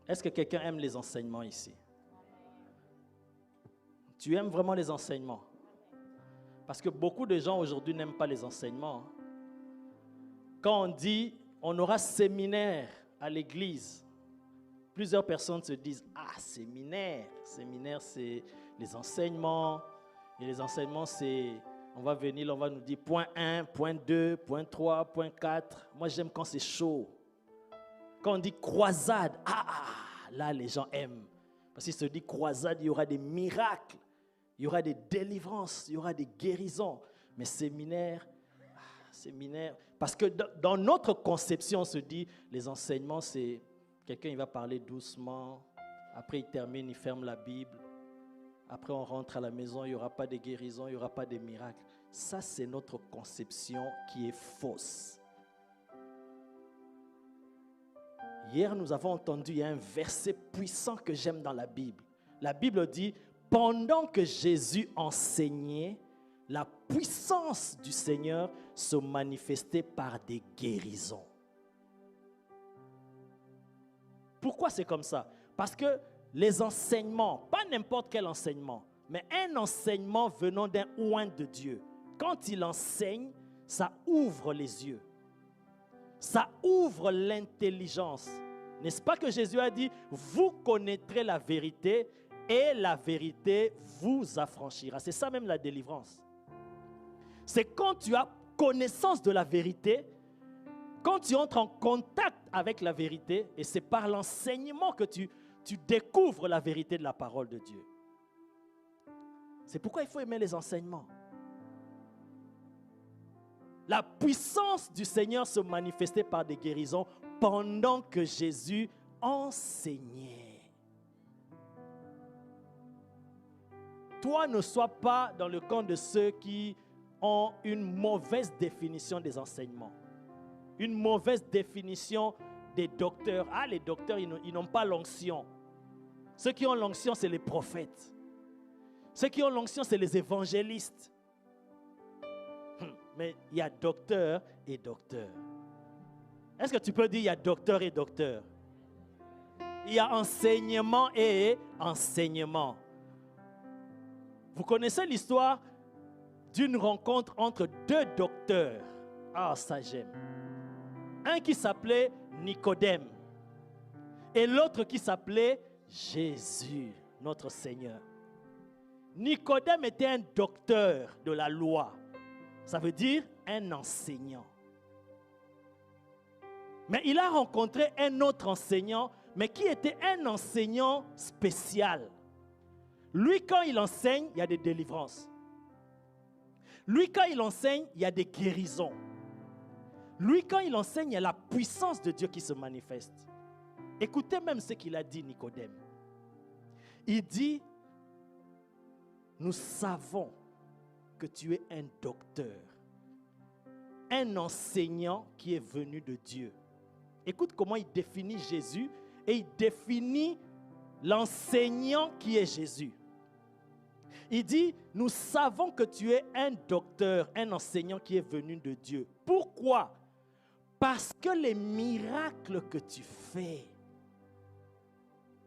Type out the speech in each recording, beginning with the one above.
Est-ce que quelqu'un aime les enseignements ici? Tu aimes vraiment les enseignements? Parce que beaucoup de gens aujourd'hui n'aiment pas les enseignements. Quand on dit on aura séminaire à l'église, plusieurs personnes se disent « Ah, séminaire, c'est les enseignements. » Et les enseignements, c'est, on va venir, on va nous dire point 1, point 2, point 3, point 4. Moi, j'aime quand c'est chaud. Quand on dit croisade, là, les gens aiment. Parce qu'il se dit croisade, il y aura des miracles, il y aura des délivrances, il y aura des guérisons. Mais séminaire, parce que dans notre conception, on se dit, les enseignements, c'est quelqu'un, il va parler doucement, après il termine, il ferme la Bible, après on rentre à la maison, il n'y aura pas de guérison, il n'y aura pas de miracles. Ça, c'est notre conception qui est fausse. Hier, nous avons entendu, il y a un verset puissant que j'aime dans la Bible. La Bible dit, pendant que Jésus enseignait, la puissance du Seigneur se manifestait par des guérisons. Pourquoi c'est comme ça? Parce que les enseignements, pas n'importe quel enseignement, mais un enseignement venant d'un oint de Dieu, quand il enseigne, ça ouvre les yeux. Ça ouvre l'intelligence. N'est-ce pas que Jésus a dit, vous connaîtrez la vérité et la vérité vous affranchira. C'est ça même la délivrance. C'est quand tu as connaissance de la vérité, quand tu entres en contact avec la vérité, et c'est par l'enseignement que tu découvres la vérité de la parole de Dieu. C'est pourquoi il faut aimer les enseignements. La puissance du Seigneur se manifestait par des guérisons pendant que Jésus enseignait. Toi, ne sois pas dans le camp de ceux qui ont une mauvaise définition des enseignements. Une mauvaise définition des docteurs. Ah, les docteurs, ils n'ont pas l'onction. Ceux qui ont l'onction, c'est les prophètes. Ceux qui ont l'onction, c'est les évangélistes. Mais il y a docteur et docteur. Est-ce que tu peux dire il y a docteur et docteur? Il y a enseignement et enseignement. Vous connaissez l'histoire d'une rencontre entre deux docteurs. Ah, ça j'aime. Un qui s'appelait Nicodème et l'autre qui s'appelait Jésus, notre Seigneur. Nicodème était un docteur de la loi. Ça veut dire un enseignant. Mais il a rencontré un autre enseignant, mais qui était un enseignant spécial. Lui, quand il enseigne, il y a des délivrances. Lui, quand il enseigne, il y a des guérisons. Lui, quand il enseigne, il y a la puissance de Dieu qui se manifeste. Écoutez même ce qu'il a dit, Nicodème. Il dit, nous savons que tu es un docteur, un enseignant qui est venu de Dieu. Écoute comment il définit Jésus et il définit l'enseignant qui est Jésus. Il dit, nous savons que tu es un docteur, un enseignant qui est venu de Dieu. Pourquoi? Parce que les miracles que tu fais,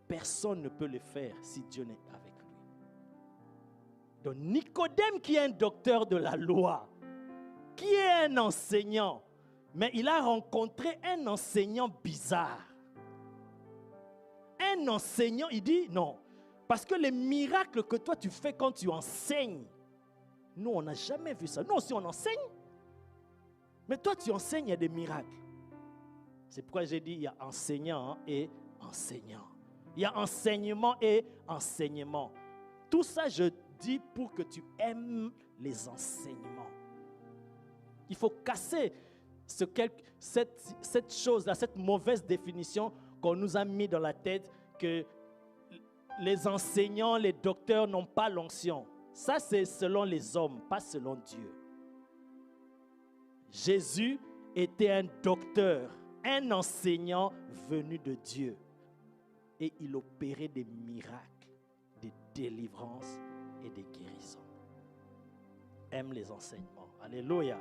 personne ne peut les faire si Dieu n'est avec lui. Donc Nicodème qui est un docteur de la loi, qui est un enseignant, mais il a rencontré un enseignant bizarre. Un enseignant, il dit non, parce que les miracles que toi tu fais quand tu enseignes, nous on n'a jamais vu ça. Nous aussi on enseigne, mais toi tu enseignes, il y a des miracles. C'est pourquoi j'ai dit il y a enseignant et enseignant. Il y a enseignement et enseignement. Tout ça je dis pour que tu aimes les enseignements. Il faut casser cette chose-là, cette mauvaise définition qu'on nous a mis dans la tête que les enseignants, les docteurs n'ont pas l'onction. Ça, c'est selon les hommes, pas selon Dieu. Jésus était un docteur, un enseignant venu de Dieu. Et il opérait des miracles, des délivrances et des guérisons. Aime les enseignements. Alléluia.